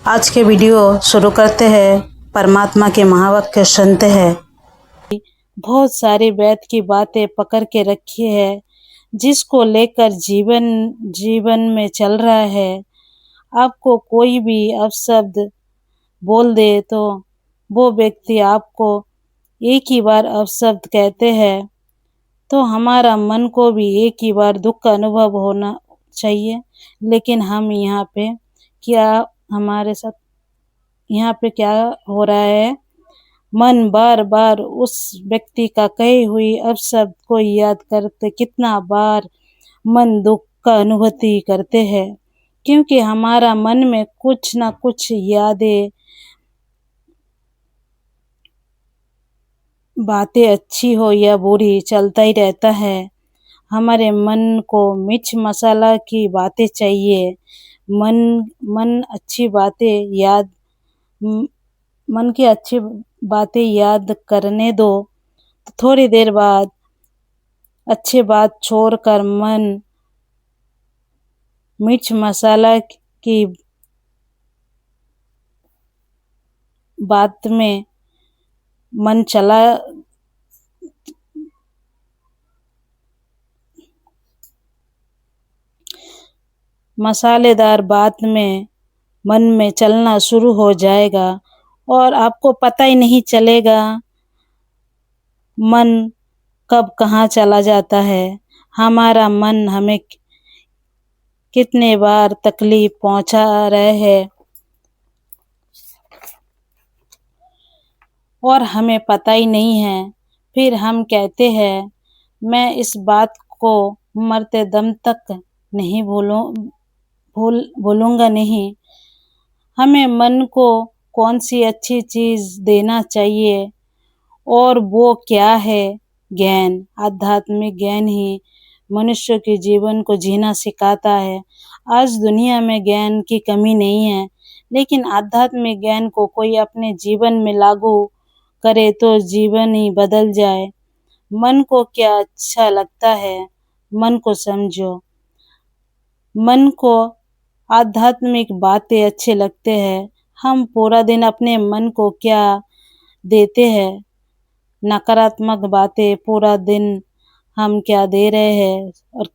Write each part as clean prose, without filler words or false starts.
आज के वीडियो शुरू करते हैं। परमात्मा के महावाक्य सुनते हैं। बहुत सारे वेद की बातें पकड़ के रखी है, जिसको लेकर जीवन में चल रहा है। आपको कोई भी अपशब्द बोल दे तो वो व्यक्ति आपको एक ही बार अपशब्द कहते हैं, तो हमारा मन को भी एक ही बार दुख का अनुभव होना चाहिए। लेकिन हम यहाँ पे हमारे साथ यहाँ पे क्या हो रहा है, मन बार बार उस व्यक्ति का कही हुई अपशब्द को याद करते कितना बार मन दुख का अनुभूति करते हैं, क्योंकि हमारा मन में कुछ ना कुछ यादें बातें अच्छी हो या बुरी चलता ही रहता है। हमारे मन को मिर्च मसाला की बातें चाहिए। मन अच्छी बातें याद मन की अच्छी बातें याद करने दो, तो थोड़ी देर बाद अच्छी बात छोड़कर मन मिर्च मसाला की बात में मन चला मसालेदार बात में मन में चलना शुरू हो जाएगा और आपको पता ही नहीं चलेगा मन कब कहाँ चला जाता है। हमारा मन हमें कितने बार तकलीफ पहुंचा रहे हैं और हमें पता ही नहीं है। फिर हम कहते हैं मैं इस बात को मरते दम तक नहीं भूलूंगा नहीं। हमें मन को कौन सी अच्छी चीज देना चाहिए, और वो क्या है? ज्ञान, आध्यात्मिक ज्ञान ही मनुष्य के जीवन को जीना सिखाता है। आज दुनिया में ज्ञान की कमी नहीं है, लेकिन आध्यात्मिक ज्ञान को कोई अपने जीवन में लागू करे तो जीवन ही बदल जाए। मन को क्या अच्छा लगता है, मन को समझो। मन को आध्यात्मिक बातें अच्छे लगते हैं। हम पूरा दिन अपने मन को क्या देते हैं? नकारात्मक बातें पूरा दिन हम क्या दे रहे हैं और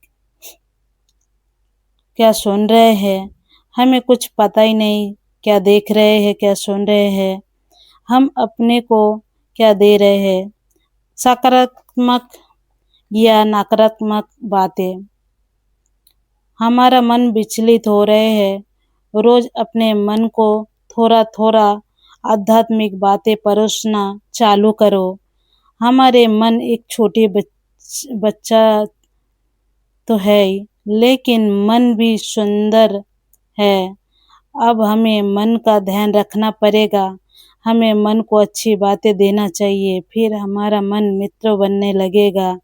क्या सुन रहे हैं, हमें कुछ पता ही नहीं। क्या देख रहे हैं, क्या सुन रहे हैं, हम अपने को क्या दे रहे हैं? सकारात्मक या नकारात्मक बातें। हमारा मन विचलित हो रहे हैं। रोज अपने मन को थोड़ा थोड़ा आध्यात्मिक बातें परोसना चालू करो। हमारे मन एक छोटी बच्चा तो है ही, लेकिन मन भी सुंदर है। अब हमें मन का ध्यान रखना पड़ेगा। हमें मन को अच्छी बातें देना चाहिए, फिर हमारा मन मित्र बनने लगेगा।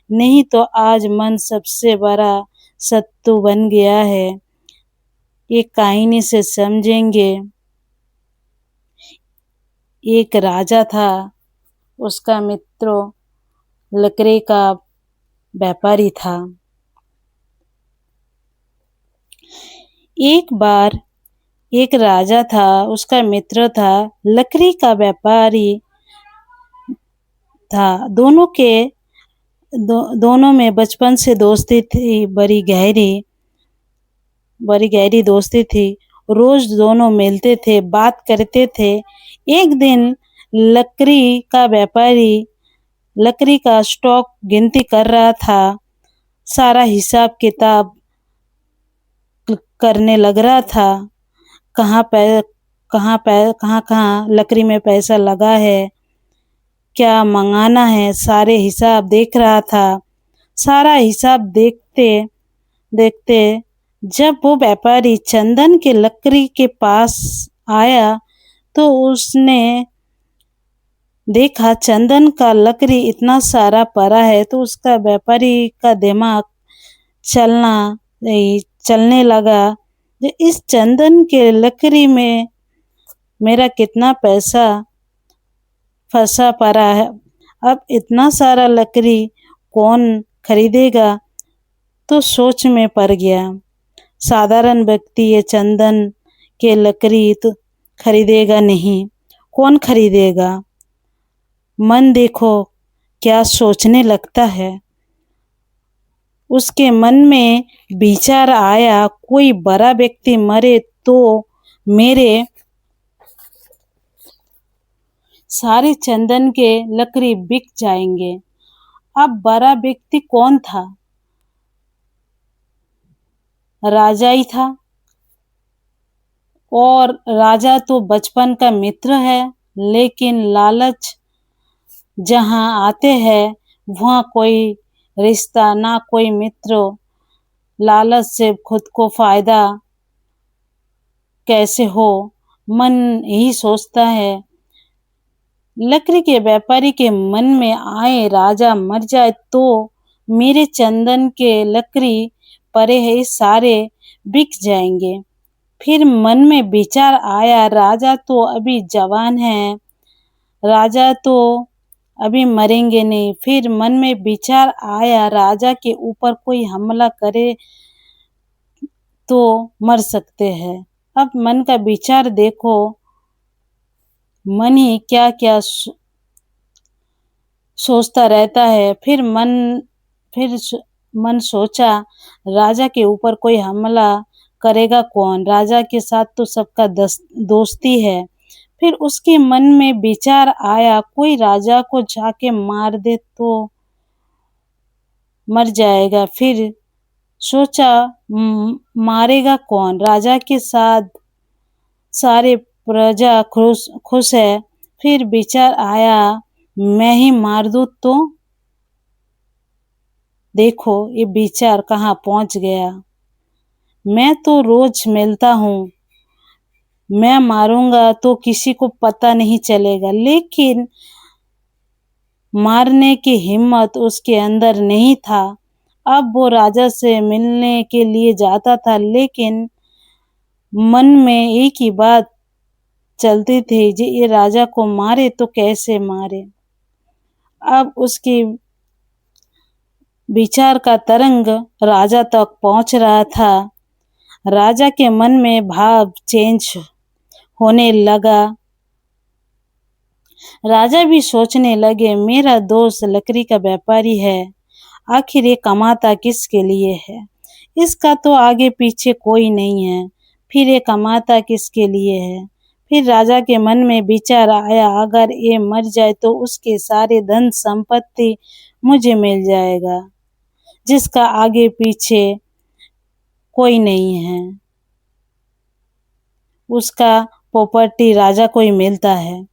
नहीं तो आज मन सबसे बड़ा शत्रु बन गया है। एक कहानी से समझेंगे। एक राजा था, उसका मित्र लकड़ी का व्यापारी था। एक बार एक राजा था, उसका मित्र था, लकड़ी का व्यापारी था। दोनों में बचपन से दोस्ती थी, बड़ी गहरी दोस्ती थी। रोज दोनों मिलते थे, बात करते थे। एक दिन लकड़ी का व्यापारी लकड़ी का स्टॉक गिनती कर रहा था। सारा हिसाब किताब करने लग रहा था। कहाँ लकड़ी में पैसा लगा है, क्या मंगाना है, सारे हिसाब देख रहा था। सारा हिसाब देखते देखते जब वो व्यापारी चंदन के लकड़ी के पास आया, तो उसने देखा चंदन का लकड़ी इतना सारा पड़ा है, तो उसका व्यापारी का दिमाग चलने लगा। इस चंदन के लकड़ी में मेरा कितना पैसा फंसा पड़ा है, अब इतना सारा लकड़ी कौन खरीदेगा? तो सोच में पड़ गया। साधारण व्यक्ति ये चंदन के लकड़ी तो खरीदेगा नहीं। कौन खरीदेगा? मन देखो क्या सोचने लगता है। उसके मन में विचार आया, कोई बड़ा व्यक्ति मरे तो मेरे सारे चंदन के लकड़ी बिक जाएंगे। अब बड़ा व्यक्ति कौन था? राजा ही था। और राजा तो बचपन का मित्र है, लेकिन लालच जहाँ आते हैं वहाँ कोई रिश्ता ना कोई मित्र। लालच से खुद को फायदा कैसे हो, मन यही सोचता है। लकड़ी के व्यापारी के मन में आए, राजा मर जाए तो मेरे चंदन के लकड़ी पड़े हैं सारे बिक जाएंगे। फिर मन में विचार आया, राजा तो अभी जवान है, राजा तो अभी मरेंगे नहीं। फिर मन में विचार आया, राजा के ऊपर कोई हमला करे तो मर सकते हैं। अब मन का विचार देखो, मन ही क्या क्या सोचता रहता है। फिर मन सोचा, राजा के ऊपर कोई हमला करेगा कौन? राजा के साथ तो सबका दोस्ती है। फिर उसके मन में विचार आया, कोई राजा को जाके मार दे तो मर जाएगा। फिर सोचा मारेगा कौन? राजा के साथ सारे प्रजा खुश है। फिर विचार आया, मैं ही मार दूं तो? देखो ये विचार कहाँ पहुंच गया। मैं तो रोज मिलता हूँ, मैं मारूंगा तो किसी को पता नहीं चलेगा। लेकिन मारने की हिम्मत उसके अंदर नहीं था। अब वो राजा से मिलने के लिए जाता था, लेकिन मन में एक ही बात चलती थी, जी ये राजा को मारे तो कैसे मारे। अब उसकी विचार का तरंग राजा तक पहुंच रहा था। राजा के मन में भाव चेंज होने लगा। राजा भी सोचने लगे, मेरा दोस्त लकड़ी का व्यापारी है, आखिर ये कमाता किसके लिए है? इसका तो आगे पीछे कोई नहीं है, फिर ये कमाता किसके लिए है? फिर राजा के मन में विचार आया, अगर ये मर जाए तो उसके सारे धन संपत्ति मुझे मिल जाएगा, जिसका आगे पीछे कोई नहीं है। उसका प्रॉपर्टी राजा को ही मिलता है।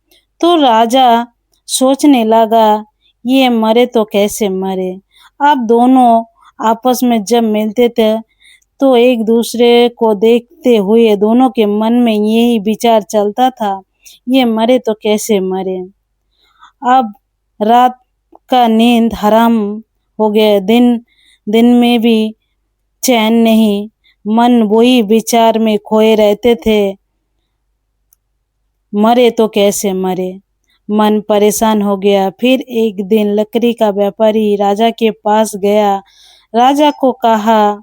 तो राजा सोचने लगा, ये मरे तो कैसे मरे। अब दोनों आपस में जब मिलते थे तो एक दूसरे को देखते हुए दोनों के मन में यही विचार चलता था, ये मरे तो कैसे मरे। अब रात का नींद हराम हो गया, दिन में भी चैन नहीं, मन वही विचार में खोए रहते थे, मरे तो कैसे मरे। मन परेशान हो गया। फिर एक दिन लकड़ी का व्यापारी राजा के पास गया, राजा को कहा,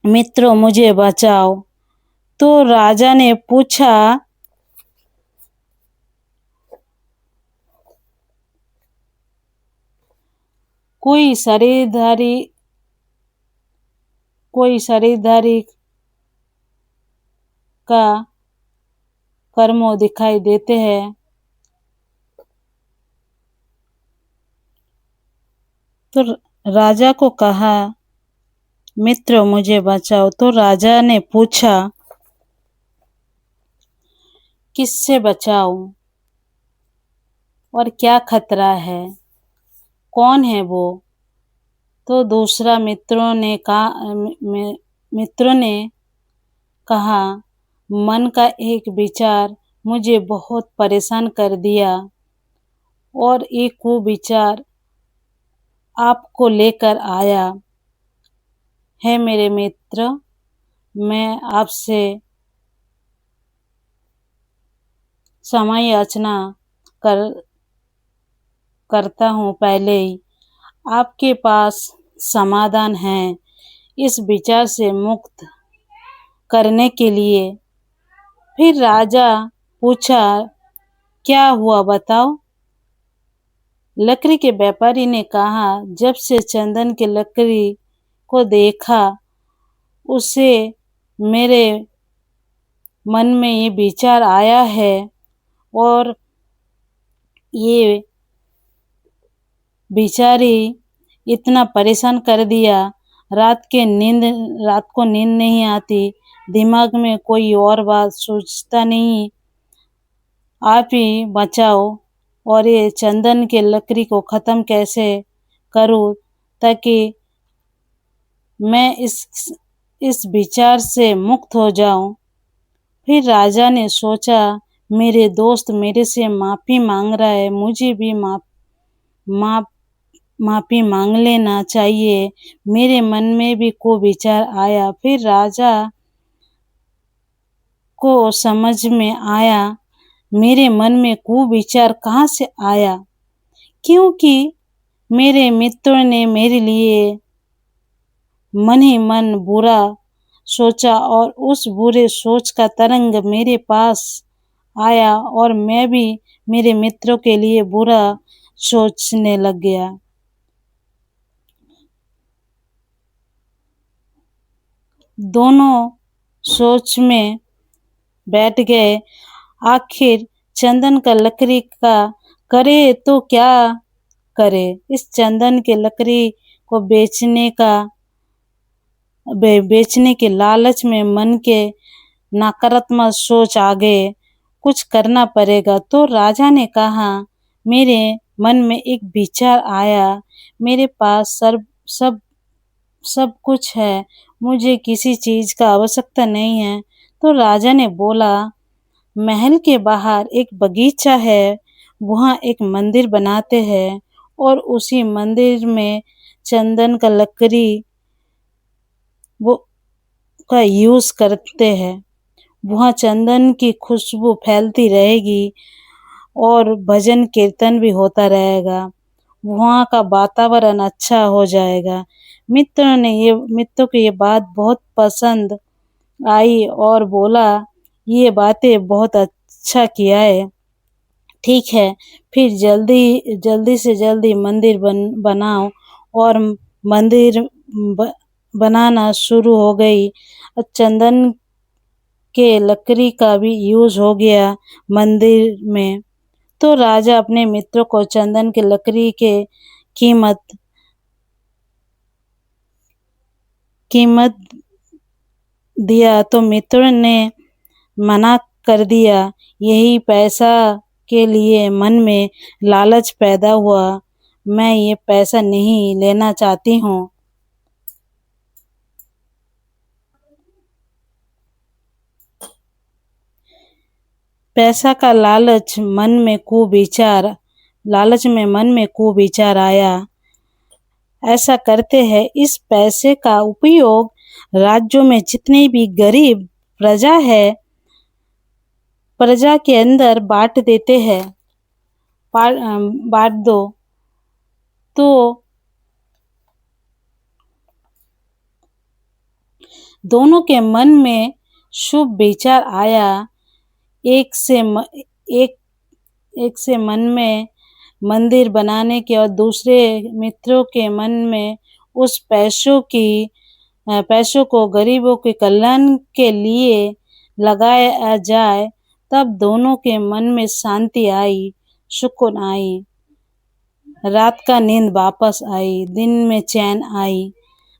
मित्रों मुझे बचाओ। तो राजा ने पूछा, कोई शरीरधारी का कर्मों दिखाई देते हैं। तो राजा को कहा, मित्र मुझे बचाओ। तो राजा ने पूछा, किससे बचाऊं और क्या खतरा है, कौन है वो? तो दूसरा मित्रों ने कहा, मन का एक विचार मुझे बहुत परेशान कर दिया और एक वो विचार आपको लेकर आया है मेरे मित्र। मैं आपसे समय याचना करता हूँ, पहले ही आपके पास समाधान है। इस विचार से मुक्त करने के लिए। फिर राजा पूछा, क्या हुआ बताओ? लकड़ी के व्यापारी ने कहा, जब से चंदन की लकड़ी को देखा, उसे मेरे मन में ये विचार आया है और ये बेचारी इतना परेशान कर दिया। रात को नींद नहीं आती, दिमाग में कोई और बात सोचता नहीं। आप ही बचाओ और ये चंदन के लकड़ी को खत्म कैसे करूं ताकि मैं इस विचार से मुक्त हो जाऊं। फिर राजा ने सोचा, मेरे दोस्त मेरे से माफी मांग रहा है, मुझे भी माफी मांग लेना चाहिए। मेरे मन में भी को विचार आया। फिर राजा को समझ में आया, मेरे मन में कुविचार कहाँ से आया, क्योंकि मेरे मित्रों ने मेरे लिए मन ही मन बुरा सोचा और उस बुरे सोच का तरंग मेरे पास आया और मैं भी मेरे मित्रों के लिए बुरा सोचने लग गया। दोनों सोच में बैठ गए। आखिर चंदन का लकड़ी का करे तो क्या करे। इस चंदन के लकड़ी को बेचने के लालच में मन के नकारात्मक सोच आ गए। कुछ करना पड़ेगा। तो राजा ने कहा, मेरे मन में एक विचार आया, मेरे पास सब कुछ है, मुझे किसी चीज का आवश्यकता नहीं है। तो राजा ने बोला, महल के बाहर एक बगीचा है, वहाँ एक मंदिर बनाते हैं और उसी मंदिर में चंदन का लकड़ी वो का यूज करते हैं। वहाँ चंदन की खुशबू फैलती रहेगी और भजन कीर्तन भी होता रहेगा। वहाँ का वातावरण अच्छा हो जाएगा। मित्रों को ये बात बहुत पसंद आई और बोला, ये बातें बहुत अच्छा किया है। ठीक है, फिर जल्दी से जल्दी मंदिर बनाओ और मंदिर बनाना शुरू हो गई। चंदन के लकड़ी का भी यूज हो गया मंदिर में। तो राजा अपने मित्रों को चंदन के लकड़ी के कीमत दिया तो मित्रों ने मना कर दिया। यही पैसा के लिए मन में लालच पैदा हुआ, मैं ये पैसा नहीं लेना चाहती हूँ। पैसा का लालच में मन में कुविचार आया। ऐसा करते हैं, इस पैसे का उपयोग राज्यों में जितनी भी गरीब प्रजा के अंदर बांट देते हैं, बांट दो। तो दोनों के मन में शुभ विचार आया। एक से मन में मंदिर बनाने के और दूसरे मित्रों के मन में उस पैसों को गरीबों के कल्याण के लिए लगाया जाए। तब दोनों के मन में शांति आई, सुकून आई, रात का नींद वापस आई, दिन में चैन आई।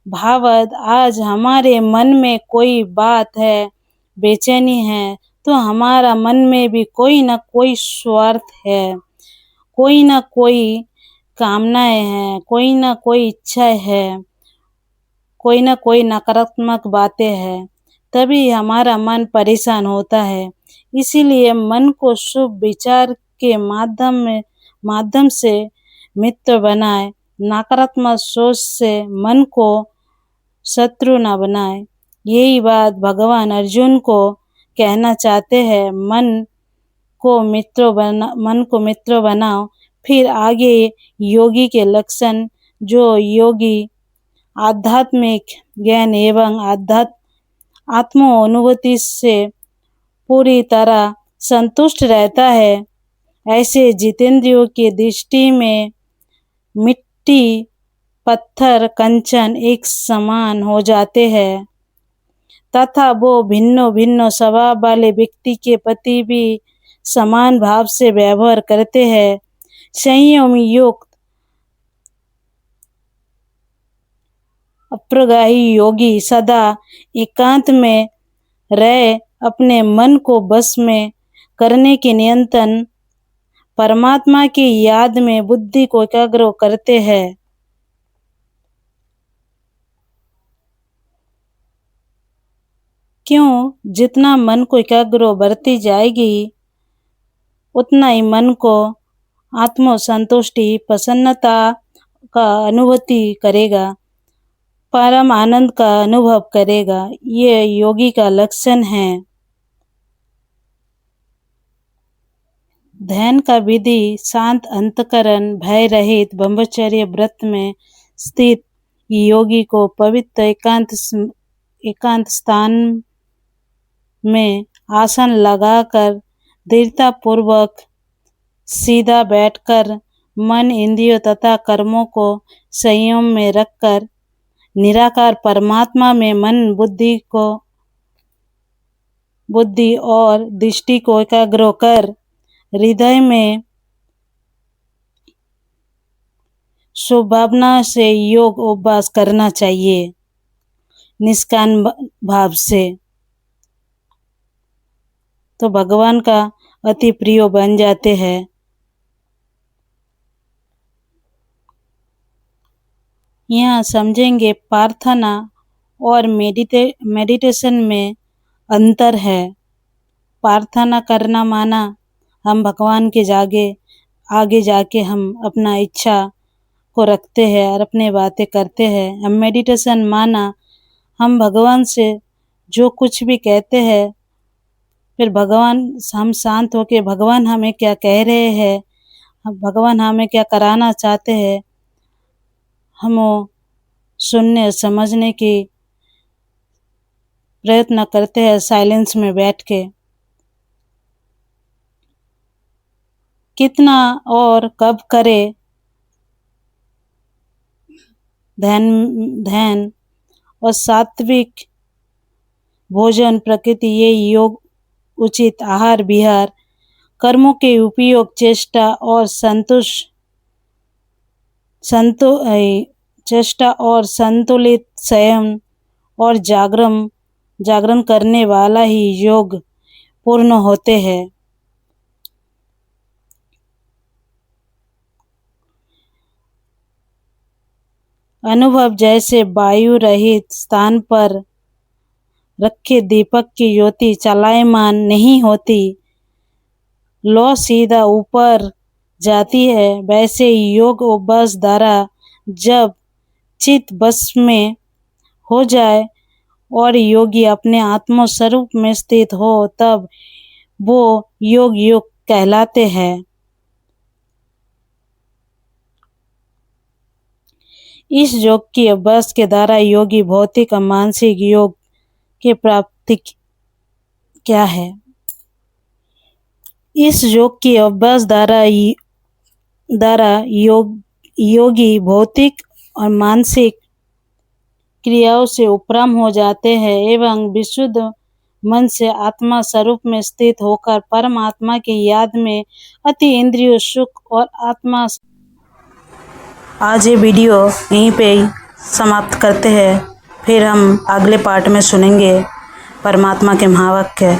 भावद आज हमारे मन में कोई बात है, बेचैनी है, तो हमारा मन में भी कोई ना कोई स्वार्थ है, कोई ना कोई कामनाएं हैं, कोई ना कोई इच्छा है, कोई ना कोई नकारात्मक बातें हैं। तभी हमारा मन परेशान होता है। इसीलिए मन को शुभ विचार के माध्यम से मित्र बनाए, नकारात्मक सोच से मन को शत्रु न बनाए। यही बात भगवान अर्जुन को कहना चाहते हैं। मन को मित्र बनाओ। फिर आगे योगी के लक्षण, जो योगी आध्यात्मिक ज्ञान एवं आत्म अनुभूति से पूरी तरह संतुष्ट रहता है। ऐसे जितेंद्रियों की दृष्टि में मिट्टी, पत्थर, कंचन एक समान हो जाते हैं तथा वो भिन्न भिन्न स्वभाव वाले व्यक्ति के प्रति भी समान भाव से व्यवहार करते हैं। संयम युक्त अप्रगाही योगी सदा एकांत में रह अपने मन को बस में करने के नियंत्रण परमात्मा की याद में बुद्धि को एकाग्र करते हैं। क्यों? जितना मन को एकाग्र बढ़ती जाएगी उतना ही मन को आत्म संतुष्टि, प्रसन्नता का अनुभूति करेगा, परम आनंद का अनुभव करेगा। ये योगी का लक्षण है। ध्यान का विधि शांत अंतकरण, भय रहित ब्रह्मचर्य व्रत में स्थित योगी को पवित्र एकांत स्थान में आसन लगाकर दृढ़ता पूर्वक सीधा बैठकर मन, इंद्रियों तथा कर्मों को संयम में रखकर निराकार परमात्मा में मन, बुद्धि और दृष्टि को एकाग्र कर हृदय में शुभभावना से योग अभ्यास करना चाहिए, निष्काम भाव से। तो भगवान का अति प्रिय बन जाते हैं। यहाँ समझेंगे प्रार्थना और मेडिटेशन में अंतर है। प्रार्थना करना माना हम भगवान के आगे जाके हम अपना इच्छा को रखते हैं और अपने बातें करते हैं। हम मेडिटेशन माना हम भगवान से जो कुछ भी कहते हैं, फिर भगवान हम शांत होके भगवान हमें क्या कह रहे हैं, भगवान हमें क्या कराना चाहते हैं, हम वो सुनने समझने की प्रयत्न करते हैं साइलेंस में बैठ के। कितना और कब करे ध्यान और सात्विक भोजन, प्रकृति, ये योग, उचित आहार विहार, कर्मों के उपयोग, चेष्टा और संतुलित संयम और जागरण करने वाला ही योग पूर्ण होते हैं। अनुभव जैसे वायु रहित स्थान पर रखे दीपक की ज्योति चलायमान नहीं होती, लो सीधा ऊपर जाती है, वैसे योग अभ्यास द्वारा जब चित्त बस में हो जाए और योगी अपने आत्म स्वरूप में स्थित हो, तब वो योग कहलाते हैं। इस योग की अभ्यास के द्वारा योगी भौतिक और मानसिक योग की प्राप्ति क्या है? इस योग की अभ्यास द्वारा योगी भौतिक और मानसिक क्रियाओं से उपराम हो जाते हैं एवं विशुद्ध मन से आत्मा स्वरूप में स्थित होकर परमात्मा की याद में अति इंद्रिय सुख और आत्मा। आज ये वीडियो यहीं पे समाप्त करते हैं, फिर हम अगले पार्ट में सुनेंगे परमात्मा के महावाक्य।